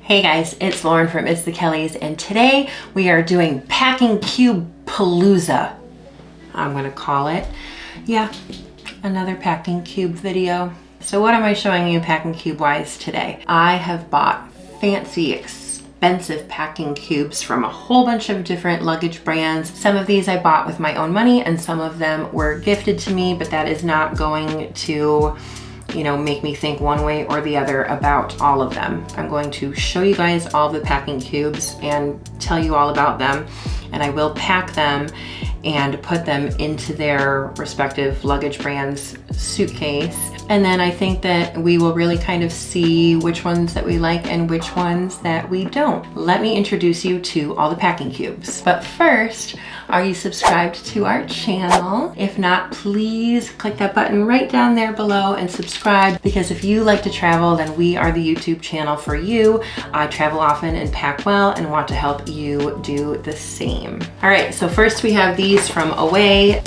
Hey guys, it's Lauren from It's the Kellys, and today we are doing Packing Cube Palooza, I'm gonna call it. Yeah, another packing cube video. So what am I showing you packing cube wise today? I have bought fancy, expensive packing cubes from a whole bunch of different luggage brands. Some of these I bought with my own money and some of them were gifted to me, but that is not going to make me think one way or the other about all of them. I'm going to show you guys all the packing cubes and tell you all about them, and I will pack them and put them into their respective luggage brand's suitcase. And then I think that we will really kind of see which ones that we like and which ones that we don't. Let me introduce you to all the packing cubes. But first, are you subscribed to our channel? If not, please click that button right down there below and subscribe, because if you like to travel, then we are the YouTube channel for you. I travel often and pack well and want to help you do the same. All right, so first we have these from Away.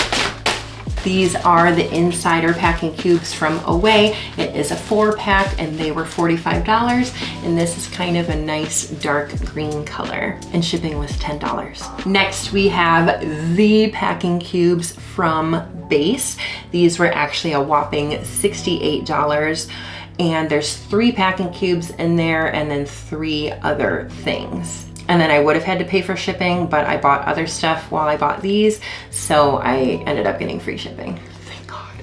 These are the Insider packing cubes from Away. It is a 4-pack and they were $45, and this is kind of a nice dark green color, and shipping was $10. Next we have the packing cubes from Beis. These were actually a whopping $68, and there's 3 packing cubes in there and then 3 other things. And then I would have had to pay for shipping, but I bought other stuff while I bought these, so I ended up getting free shipping. Thank God.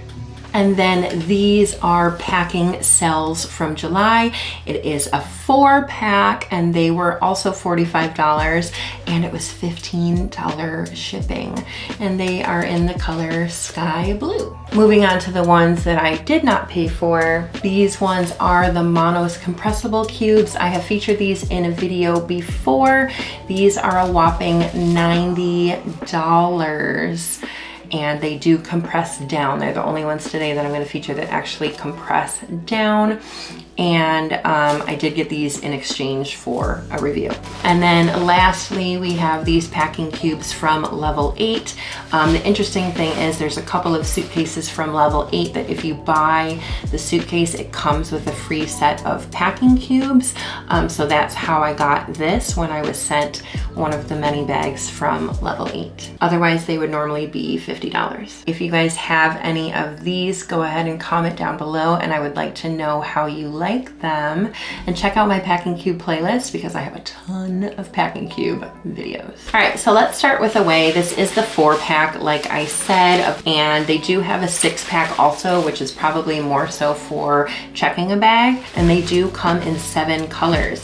And then these are packing cells from July. It is a 4-pack and they were also $45, and it was $15 shipping. And they are in the color sky blue. Moving on to the ones that I did not pay for. These ones are the Monos compressible cubes. I have featured these in a video before. These are a whopping $90. And they do compress down. They're the only ones today that I'm going to feature that actually compress down. And I did get these in exchange for a review. And then lastly, we have these packing cubes from Level 8. The interesting thing is there's a couple of suitcases from Level 8 that if you buy the suitcase, it comes with a free set of packing cubes. So that's how I got this when I was sent one of the many bags from Level 8. Otherwise, they would normally be $50. If you guys have any of these, go ahead and comment down below, and I would like to know how you like them. And check out my packing cube playlist because I have a ton of packing cube videos. All right, so let's start with Away. This is the 4-pack, like I said, and they do have a 6-pack also, which is probably more so for checking a bag, and they do come in 7 colors.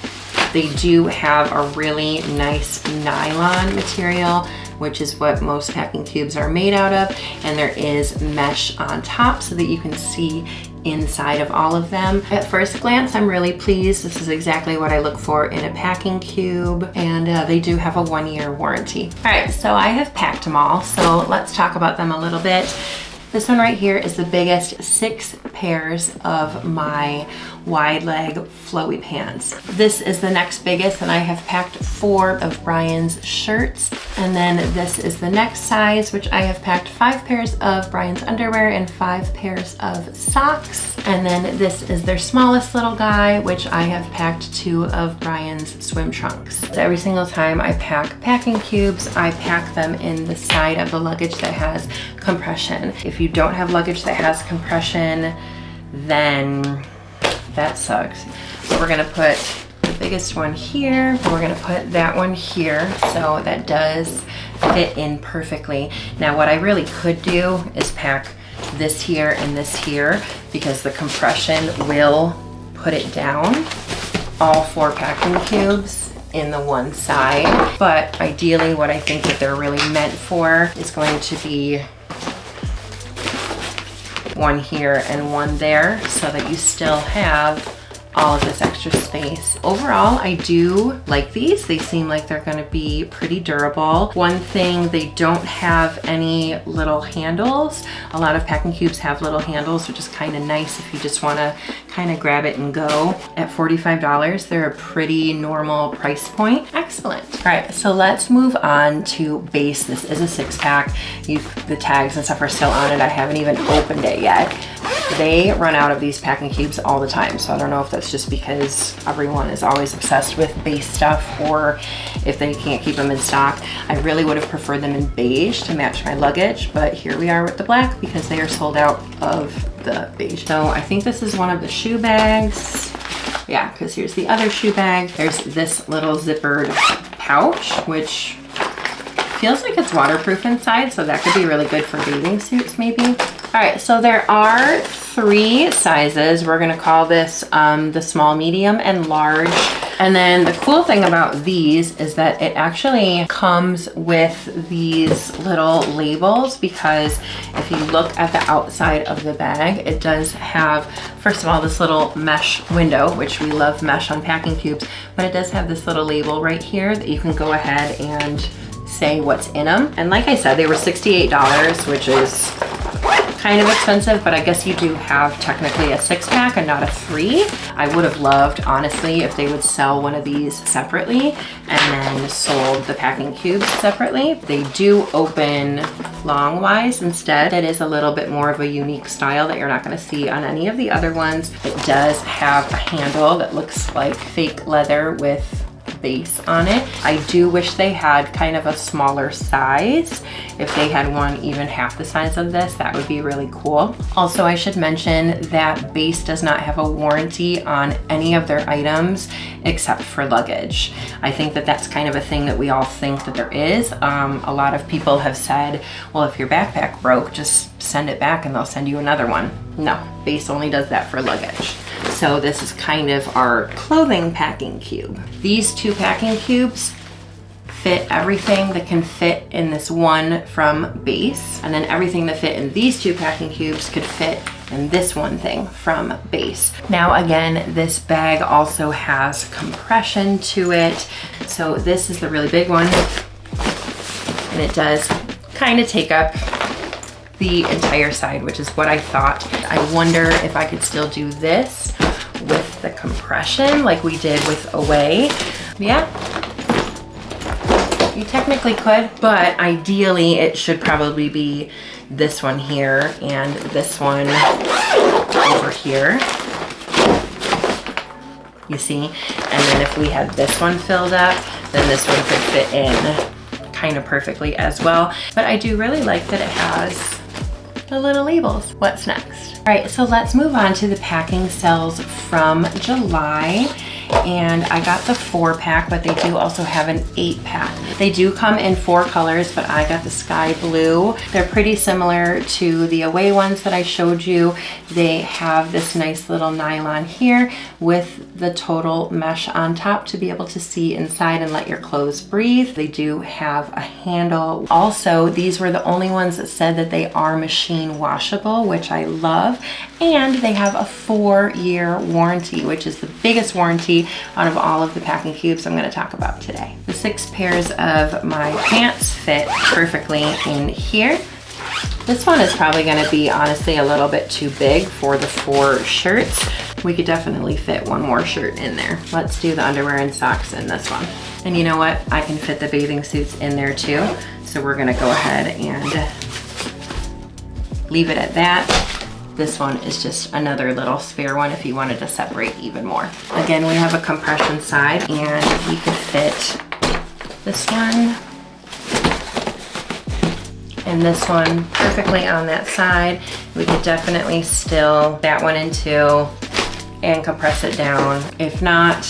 They do have a really nice nylon material, which is what most packing cubes are made out of, and there is mesh on top so that you can see inside of all of them. At first glance, I'm really pleased. This is exactly what I look for in a packing cube, and they do have a 1-year warranty. All right, so I have packed them all, so let's talk about them a little bit. This one right here is the biggest 6 pairs of my wide leg flowy pants. This is the next biggest, and I have packed 4 of Brian's shirts. And then this is the next size, which I have packed 5 pairs of Brian's underwear and 5 pairs of socks. And then this is their smallest little guy, which I have packed 2 of Brian's swim trunks. So every single time I pack packing cubes, I pack them in the side of the luggage that has compression. If you don't have luggage that has compression, then that sucks. So we're gonna put the biggest one here, and we're gonna put that one here, so that does fit in perfectly. Now what I really could do is pack this here and this here, because the compression will put it down, all 4 packing cubes in the one side. But ideally what I think that they're really meant for is going to be one here and one there, so that you still have all of this extra space. Overall, I do like these. They seem like they're gonna be pretty durable. One thing, they don't have any little handles. A lot of packing cubes have little handles, which is kind of nice if you just wanna kind of grab it and go. At $45, they're a pretty normal price point. Excellent. All right, so let's move on to Beis. This is a 6-pack. The tags and stuff are still on it. I haven't even opened it yet. They run out of these packing cubes all the time. So I don't know if that's just because everyone is always obsessed with Beis stuff or if they can't keep them in stock. I really would have preferred them in beige to match my luggage, but here we are with the black because they are sold out of the beige. So I think this is one of the shoe bags. Yeah, because here's the other shoe bag. There's this little zippered pouch, which feels like it's waterproof inside, so that could be really good for bathing suits maybe. All right, so there are 3 sizes. We're gonna call this the small, medium, and large. And then the cool thing about these is that it actually comes with these little labels, because if you look at the outside of the bag, it does have, first of all, this little mesh window, which we love mesh on packing cubes, but it does have this little label right here that you can go ahead and say what's in them. And like I said, they were $68, which is kind of expensive, but I guess you do have technically a 6-pack and not a 3. I would have loved, honestly, if they would sell one of these separately and then sold the packing cubes separately. They do open longwise instead. That is a little bit more of a unique style that you're not going to see on any of the other ones. It does have a handle that looks like fake leather with Beis on it. I do wish they had kind of a smaller size. If they had one even half the size of this, that would be really cool. Also, I should mention that Beis does not have a warranty on any of their items except for luggage. I think that that's kind of a thing that we all think that there is. A lot of people have said, well, if your backpack broke, just send it back and they'll send you another one. No, Beis only does that for luggage. So this is kind of our clothing packing cube. These 2 packing cubes fit everything that can fit in this one from Beis, and then everything that fit in these 2 packing cubes could fit in this one thing from Beis. Now again, this bag also has compression to it. So this is the really big one, and it does kind of take up the entire side, which is what I thought. I wonder if I could still do this with the compression like we did with Away. Yeah, you technically could, but ideally it should probably be this one here and this one over here. You see? And then if we had this one filled up, then this one could fit in kind of perfectly as well. But I do really like that it has the little labels. What's next? All right, so let's move on to the packing sales from July. And I got the 4-pack, but they do also have an 8-pack. They do come in 4 colors, but I got the sky blue. They're pretty similar to the Away ones that I showed you. They have this nice little nylon here with the total mesh on top to be able to see inside and let your clothes breathe. They do have a handle. Also, these were the only ones that said that they are machine washable, which I love. And they have a 4-year warranty, which is the biggest warranty out of all of the packing cubes I'm going to talk about today. The 6 pairs of my pants fit perfectly in here. This one is probably going to be honestly a little bit too big for the 4 shirts. We could definitely fit 1 more shirt in there. Let's do the underwear and socks in this one. And you know what? I can fit the bathing suits in there too. So we're going to go ahead and leave it at that. This one is just another little spare one if you wanted to separate even more. Again, we have a compression side and we could fit this one and this one perfectly on that side. We could definitely still that one in 2 and compress it down. If not,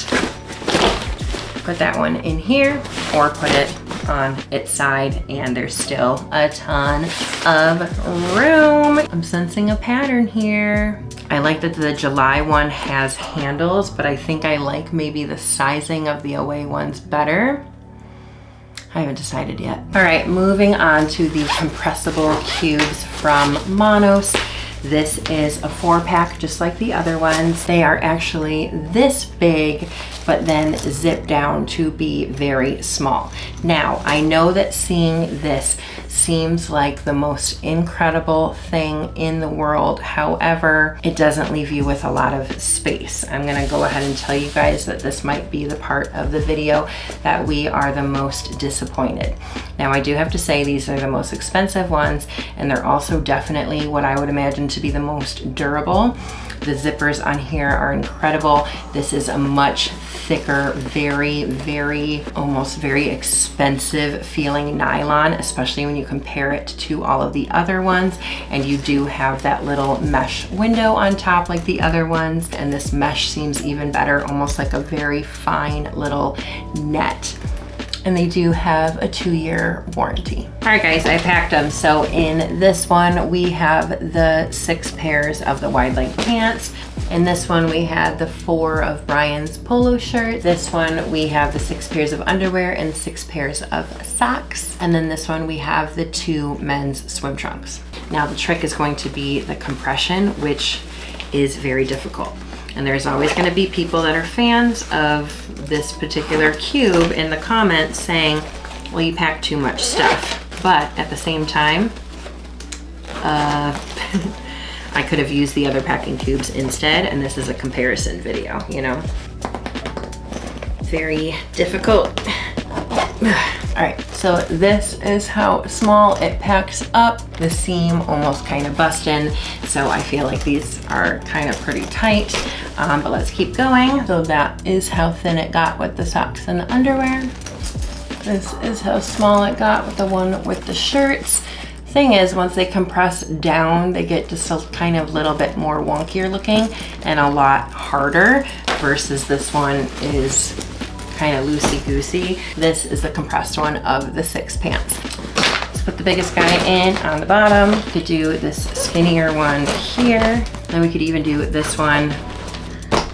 put that one in here or put it on its side, and there's still a ton of room. I'm sensing a pattern here. I like that the July one has handles, but I think I like maybe the sizing of the Away ones better. I haven't decided yet. All right, moving on to the compressible cubes from Monos. This is a 4-pack, just like the other ones. They are actually this big, but then zip down to be very small. Now, I know that seeing this seems like the most incredible thing in the world. However, it doesn't leave you with a lot of space. I'm gonna go ahead and tell you guys that this might be the part of the video that we are the most disappointed. Now, I do have to say these are the most expensive ones, and they're also definitely what I would imagine to be the most durable. The zippers on here are incredible. This is a much thicker, very, almost very expensive feeling nylon, especially when you compare it to all of the other ones. And you do have that little mesh window on top like the other ones. And this mesh seems even better, almost like a very fine little net. And they do have a 2-year warranty. All right guys, I packed them. So in this one, we have the 6 pairs of the wide leg pants. In this one, we had the 4 of Brian's polo shirt. This one, we have the 6 pairs of underwear and 6 pairs of socks. And then this one, we have the 2 men's swim trunks. Now the trick is going to be the compression, which is very difficult. And there's always gonna be people that are fans of this particular cube in the comments saying, well, you pack too much stuff. But at the same time, I could have used the other packing cubes instead, and this is a comparison video, you know? Very difficult. All right, so this is how small it packs up. The seam almost kind of busting, so I feel like these are kind of pretty tight, but let's keep going. So that is how thin it got with the socks and the underwear. This is how small it got with the one with the shirts. Thing is, once they compress down, they get just a kind of little bit more wonkier looking and a lot harder, versus this one is kind of loosey-goosey. This is the compressed one of the 6 pants. Let's put the biggest guy in on the bottom. We could do this skinnier one here. Then we could even do this one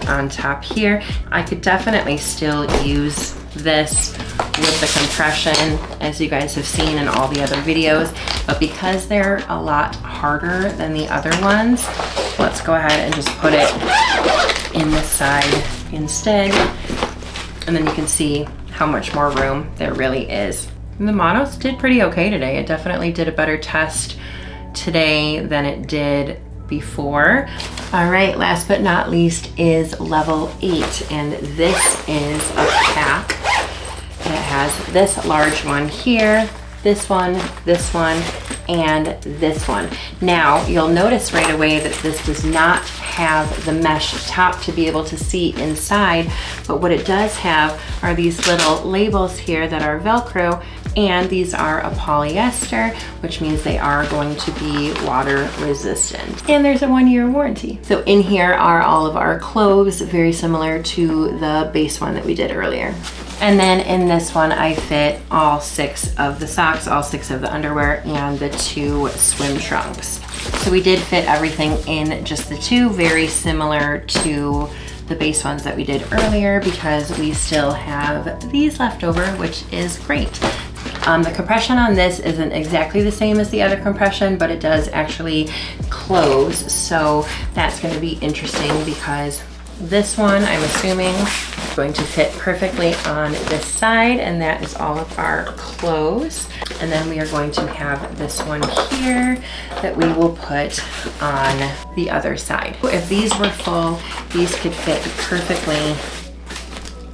on top here. I could definitely still use this with the compression, as you guys have seen in all the other videos, but because they're a lot harder than the other ones, let's go ahead and just put it in this side instead. And then you can see how much more room there really is. And the Monos did pretty okay today. It definitely did a better test today than it did before. All right, last but not least is Level 8, and this is a pack. It has this large one here, this one, and this one. Now, you'll notice right away that this does not have the mesh top to be able to see inside, but what it does have are these little labels here that are Velcro, and these are a polyester, which means they are going to be water resistant. And there's a 1-year warranty. So in here are all of our clothes, very similar to the base one that we did earlier. And then in this one, I fit all 6 of the socks, all 6 of the underwear, and the 2 swim trunks. So we did fit everything in just the 2, very similar to the base ones that we did earlier, because we still have these left over, which is great. The compression on this isn't exactly the same as the other compression, but it does actually close. So that's going to be interesting, because this one, I'm assuming, is going to fit perfectly on this side, and that is all of our clothes. And then we are going to have this one here that we will put on the other side. If these were full, these could fit perfectly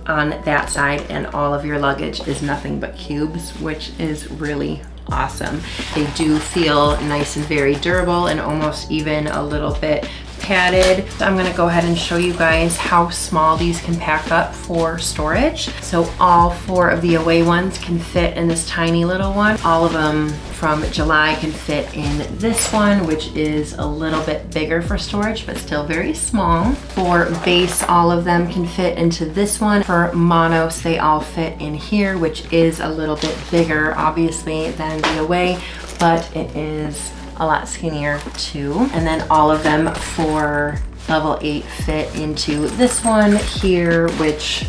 on that side, and all of your luggage is nothing but cubes, which is really awesome. They do feel nice and very durable, and almost even a little bit padded. So I'm gonna go ahead and show you guys how small these can pack up for storage. So all 4 of the away ones can fit in this tiny little one. All of them from July can fit in this one, which is a little bit bigger for storage, but still very small. For base, all of them can fit into this one. For monos, they all fit in here, which is a little bit bigger, obviously, than the away, but it is a lot skinnier too. And then all of them for Level 8 fit into this one here, which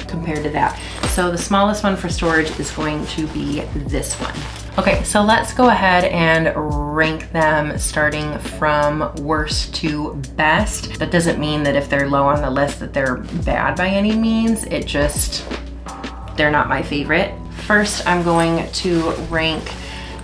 compared to that. So the smallest one for storage is going to be this one. Okay, so let's go ahead and rank them starting from worst to best. That doesn't mean that if they're low on the list that they're bad by any means. It just, they're not my favorite. First, I'm going to rank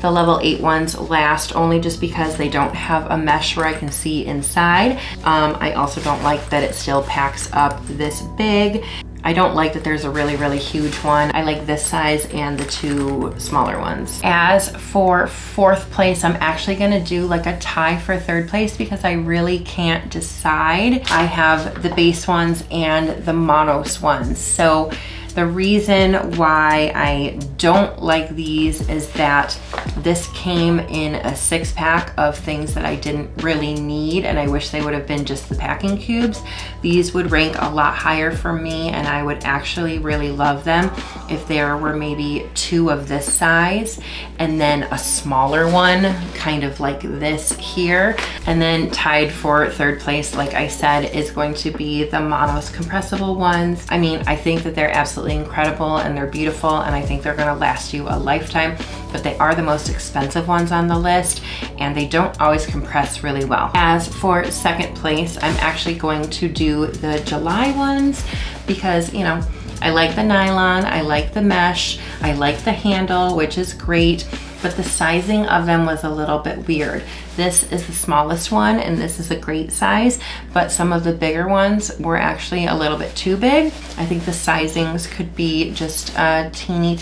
The Level 8 ones last only just because they don't have a mesh where I can see inside. I also don't like that it still packs up this big. I don't like that there's a really huge one. I like this size and the 2 smaller ones. As for 4th place, I'm actually gonna do like a tie for 3rd place because I really can't decide. I have the Beis ones and the Monos ones. So the reason why I don't like these is that this came in a 6-pack of things that I didn't really need, and I wish they would have been just the packing cubes. These would rank a lot higher for me, and I would actually really love them if there were maybe 2 of this size and then a smaller one, kind of like this here. And then tied for 3rd place, like I said, is going to be the Monos compressible ones. I mean, I think that they're absolutely incredible and they're beautiful, and I think they're gonna last you a lifetime, but they are the most expensive ones on the list and they don't always compress really well. As for 2nd place, I'm actually going to do the July ones because, you know, I like the nylon, I like the mesh, I like the handle, which is great, but the sizing of them was a little bit weird. This is the smallest one and this is a great size, but some of the bigger ones were actually a little bit too big. I think the sizings could be just a teeny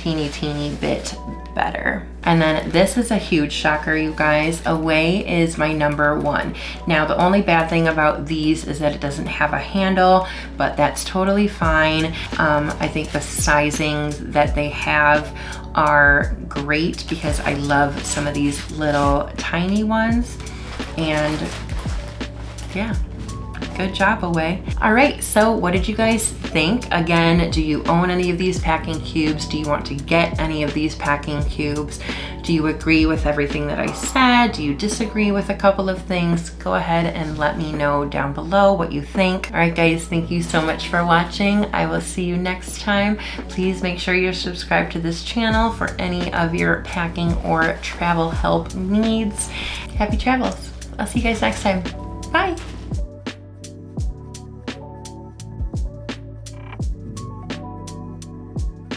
bit better. And then this is a huge shocker, you guys. Away is my number 1. Now, the only bad thing about these is that it doesn't have a handle, but that's totally fine. I think the sizings that they have are great because I love some of these little tiny ones. And yeah, good job, Away. All right, so what did you guys think? Again, do you own any of these packing cubes? Do you want to get any of these packing cubes? Do you agree with everything that I said? Do you disagree with a couple of things? Go ahead and let me know down below what you think. All right, guys, thank you so much for watching. I will see you next time. Please make sure you're subscribed to this channel for any of your packing or travel help needs. Happy travels. I'll see you guys next time. Bye.